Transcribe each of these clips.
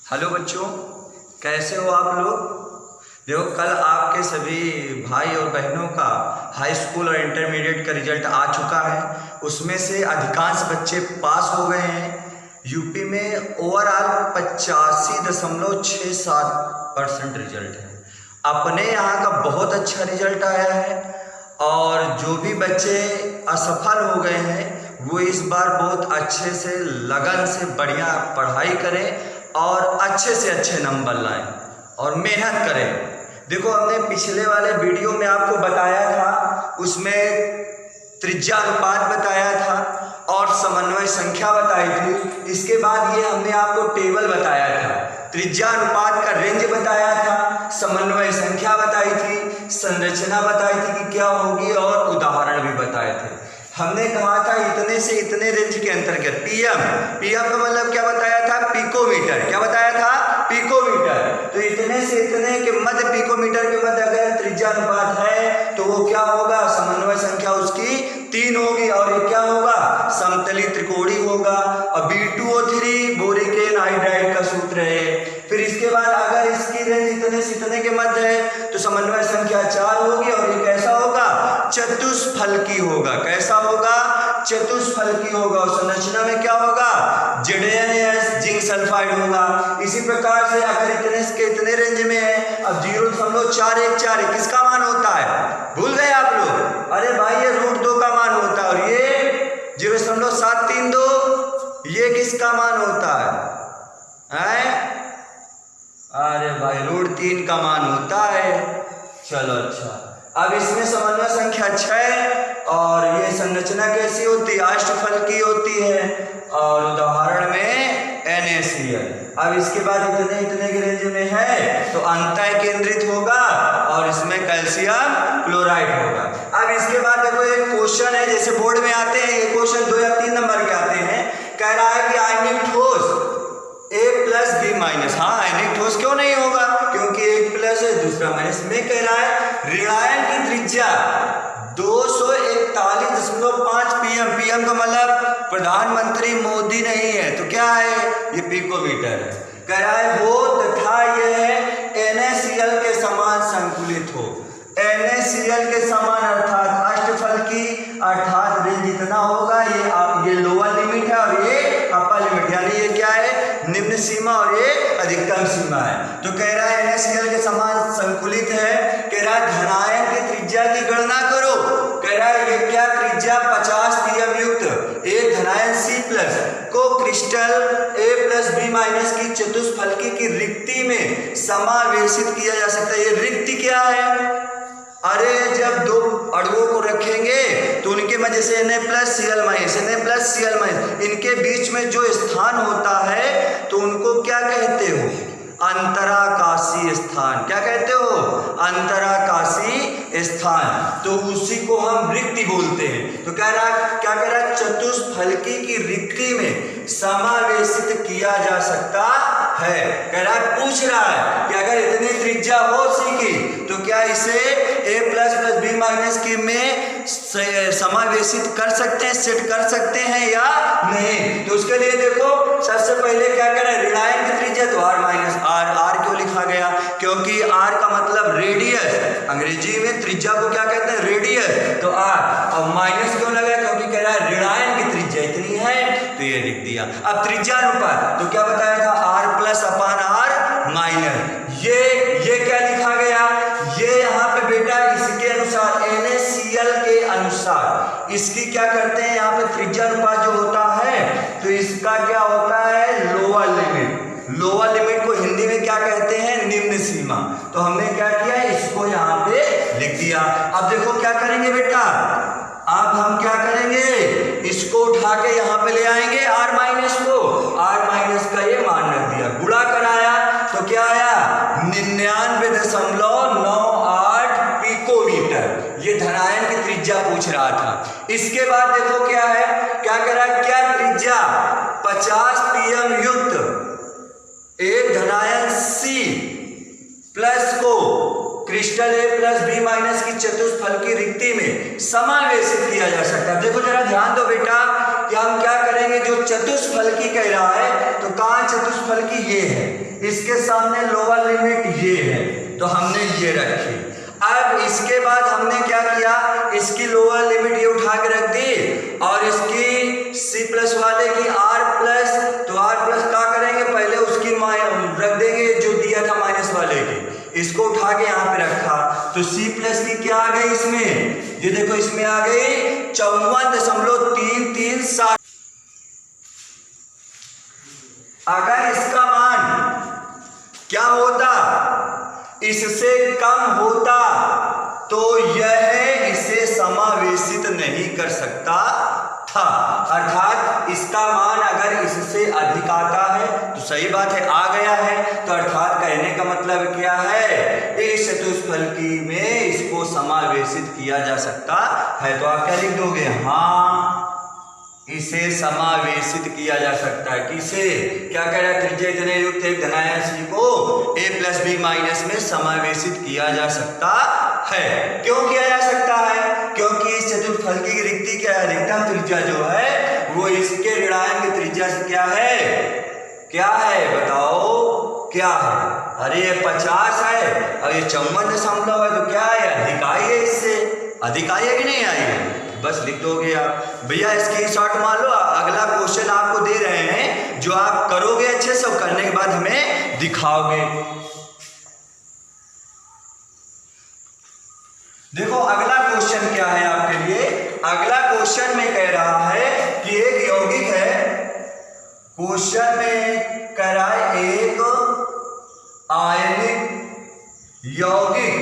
Hello बच्चों, कैसे हो आप लोग। देखो, कल आपके सभी भाई और बहनों का हाई स्कूल और इंटरमीडिएट का रिजल्ट आ चुका है। उसमें से अधिकांश बच्चे पास हो गए हैं। यूपी में ओवरऑल 85.67% रिजल्ट है। अपने यहाँ का बहुत अच्छा रिजल्ट आया है और जो भी बच्चे असफल हो गए हैं वो इस बार बहुत अच्छे से लगन से बढ़िया पढ़ाई करें और अच्छे से अच्छे नंबर लाएं और मेहनत करें। देखो, हमने पिछले वाले वीडियो में आपको बताया था, उसमें त्रिज्या अनुपात बताया था और समन्वय संख्या बताई थी। इसके बाद ये हमने आपको टेबल बताया था, त्रिज्या अनुपात का रेंज बताया था, समन्वय संख्या बताई थी, संरचना बताई थी कि क्या होगी और उदाहरण भी बताए थे। हमने कहा था इतने से इतने रेंज के अंतर्गत पीएम का मतलब क्या बताया था, पिकोमीटर। क्या बताया था, पिकोमीटर। तो इतने से इतने के मध्य, पिकोमीटर के मध्य अगर त्रिज्या अनुपात है तो वो क्या होगा, समन्वय संख्या उसकी 3 होगी और ये क्या होगा, समतली त्रिकोणी होगा। और B2O3 बोरिक एनहाइड्राइड का सूत्र है। फिर इसके बाद अगर इसकी रेंज इतने से इतने के मध्य है तो समन्वय संख्या 4 होगी और ये कैसा होगा, चतुष्फलकी होगा। कैसा होगा, चतुष्फलकी होगा। और संरचना में क्या होगा, ZnS जिंक सल्फाइड होगा। इसी प्रकार से अगर इतने के इतने रेंज में है, अब 0.414 किसका मान होता है, भूल गए आप लोग। अरे भाई, ये √2 का मान होता है और ये 0.732 ये किसका मान होता है? अरे भाई, √3 का मान होता है। चलो अच्छा, अब इसमें समन्वय संख्या 6 और ये संरचना कैसी होती है, अष्टफलकी होती है और उदाहरण में NaCl। अब इसके बाद इतने इतने के रेंज में है तो अंतः केंद्रित होगा और इसमें कैल्शियम क्लोराइड होगा। अब इसके बाद देखो, एक क्वेश्चन है, जैसे बोर्ड में आते हैं ये क्वेश्चन 2 या 3 नंबर के आते हैं। कह रहा है कि आयनिक ठोस A+B-। हाँ, आयनिक ठोस क्यों नहीं होगा, क्योंकि एक प्लस है दूसरा माइनस। में कह रहा है ऋणायन की त्रिज्या 241.5 पीएम का मतलब प्रधानमंत्री मोदी नहीं है तो क्या है, ये पिकोमीटर है। कह रहा है हो तथा यह NaCl के समान संकुलित हो। NaCl के समान अर्थात अष्टफलकी, अर्थात रेंज जितना होगा, ये लोअर लिमिट है और ये अपर लिमिट, यानी ये क्या है, निम्न सीमा और ये अधिकतम सीमा है। तो कह रहा है NaCl के समान संकुलित है। कह रहा है घनायन की त्रिज्या की गणना करो। कह रहा है ये क्या त्रिज्या 50 पीएम युक्त एक घनायन C+ को क्रिस्टल A+B- की चतुष्फलकी की रिक्ति में समावेशित किया जा सकता है। ये रिक्ति क्या है, अरे जब दो अणुओं को रखेंगे तो उनके में जैसे Na+Cl-, इनके बीच में जो स्थान होता है तो उनको क्या कहते हो, अंतराकाशी स्थान। क्या कहते हो, अंतराकाशी स्थान। तो उसी को हम रिक्ति बोलते हैं। तो क्या कह रहा है, चतुष्फलकी की रिक्ति में समावेशित किया जा सकता है। कह रहा है, पूछ रहा है कि अगर इतनी त्रिज्या हो C की तो क्या इसे A++B- की में समावेशित कर सकते हैं, सेट कर सकते हैं या नहीं। तो उसके लिए देखो, सबसे पहले क्या कह रहा है, ऋणायन की त्रिज्या तो R क्यों लिखा गया, क्योंकि R का मतलब रेडियस। अंग्रेजी में त्रिज्या को क्या कहते हैं, रेडियस। तो R और माइनस क्यों लगा, क्योंकि कह रहा है ऋणायन की त्रिज्या इतनी है तो ये लिख दिया। अब त्रिज्या अनुपात तो क्या बताया था, R+/R-। ये क्या लिखा गया, ये यहाँ पे बेटा इसके अनुसार NaCl के अनुसार इसकी क्या करते हैं, यहाँ पे त्रिज्या अनुपात जो होता है तो इसका क्या होता है, लोअर लिमिट। लोअर लिमिट को हिंदी में क्या कहते हैं, निम्न सीमा। तो हमने क्या किया, इसको यहाँ पे लिख दिया। अब देखो क्या करेंगे बेटा, अब हम क्या करेंगे, इसको उठा के यहाँ पे ले आएंगे R- को। R- का ये मान रख दिया, गुणा कराया तो क्या आया, 99.98 पिकोमीटर। ये धनायन की त्रिज्या पूछ रहा था। इसके बाद देखो क्या है, क्या कह रहा है, क्या त्रिज्या 50 पीएम युक्त एक धनायन C+ को क्रिस्टल A+B- की चतुष्फलकी रिक्ति में समावेशित किया जा सकता है। देखो जरा ध्यान दो बेटा, कि हम क्या करेंगे, जो चतुष्फलकी कह रहा है तो कहाँ चतुष्फलकी ये है, इसके सामने लोअर लिमिट ये है, तो हमने ये रखी। अब इसके बाद हमने क्या किया, इसकी लोअर लिमिट ये उठा के रख दी और इसकी सी प्लस वाले की आर प्लस, तो आर प्लस क्या करेंगे, पहले उसकी रख देंगे जो दिया था माइनस वाले की, इसको उठा के यहाँ पे रखा, तो सी प्लस की क्या आ गई इसमें, ये देखो इसमें आ गई 54.337। अगर इसका मान क्या होता, इससे कम होता, तो यह इसे समावेशित नहीं कर सकता था। अर्थात इसका मान अगर इससे अधिक आता है तो सही बात है, आ गया है, तो अर्थात कहने का मतलब क्या है, इस चतुष्फलकी में इसको समावेशित किया जा सकता है। तो आप क्या लिख दोगे, हाँ इसे समावेशित किया जा सकता है। किसे, क्या कह रहा है, त्रिज्या इतने युक्त एक धनायन को a प्लस बी माइनस में समावेशित किया जा सकता है। क्यों किया जा सकता है, क्योंकि इस चतुष्फलकी की रिक्ति क्या है, अधिकतम त्रिज्या जो है वो इसके ऋणायन की त्रिज्या से क्या है, क्या है बताओ क्या है, अरे ये 50 है और ये 54 है, तो क्या है, अधिक आई है, इससे अधिक आई है कि नहीं आई है, बस लिख दोगे आप। भैया स्क्रीनशॉट मान लो, अगला क्वेश्चन आपको दे रहे हैं जो आप करोगे अच्छे से, करने के बाद हमें दिखाओगे। देखो अगला क्वेश्चन क्या है आपके लिए, अगला क्वेश्चन में कह रहा है कि एक यौगिक है, क्वेश्चन में कह रहा है एक आयनिक यौगिक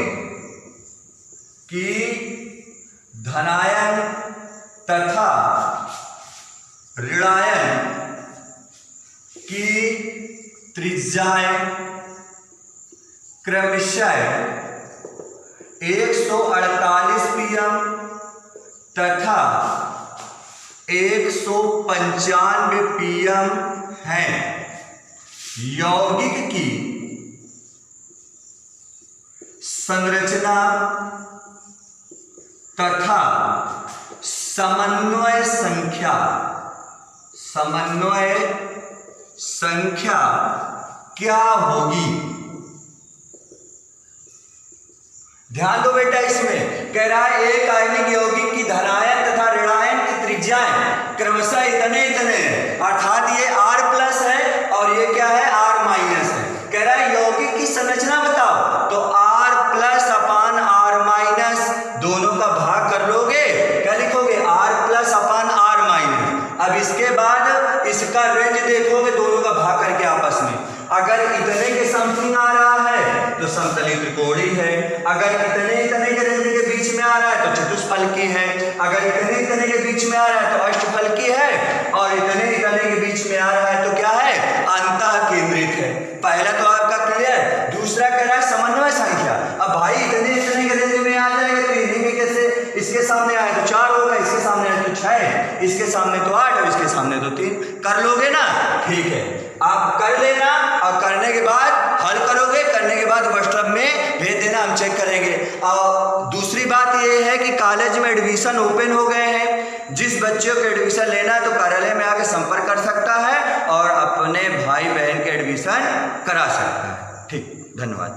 की धनायन तथा ऋणायन की त्रिज्याएं क्रमशः 148 pm तथा 195 pm हैं। यौगिक की संरचना तथा समन्वय संख्या क्या होगी। ध्यान दो बेटा, इसमें कह रहा है एक आयनिक यौगिक की धनायन तथा ऋणायन की त्रिज्याएं क्रमशः इतने इतने, अर्थात ये R प्लस है और ये क्या है, R माइनस है। कह रहा है यौगिक की संरचना बताओ, तो R प्लस अपान R माइनस दोनों का भाग कर लोगे, क्या लिखोगे, R प्लस अपान R माइनस। अब इसके बाद इसका रेंज देखोगे, दोनों का भाग करके आपस में, अगर इतने के समथिंग आ रहा है तो समतली त्रिकोणी है, अगर इतने के रेंज के बीच में आ रहा है तो चतुष्फलकी है, अगर इतने के बीच में आ रहा है तो अष्टफलकी है, और इतने के बीच में आ रहा है तो क्या है, अंतः केंद्रित है। पहला तो आपका क्लियर। दूसरा कह रहा है समन्वय संख्या। अब भाई इतने के रेंज में आ जाएगा तो इन्हीं कैसे, इसके सामने आए तो 4 होगा, इसके सामने आए तो 6, इसके सामने तो 8 और इसके सामने तो 3। कर लोगे ना, ठीक है, आप कर लेना और करने के बाद हल करोगे, करने के बाद व्हाट्सएप में भेज देना, हम चेक करेंगे। और दूसरी बात ये है कि कॉलेज में एडमिशन ओपन हो गए हैं, जिस बच्चों को एडमिशन लेना है तो कार्यालय में आकर संपर्क कर सकता है और अपने भाई बहन के एडमिशन करा सकता है। ठीक, धन्यवाद।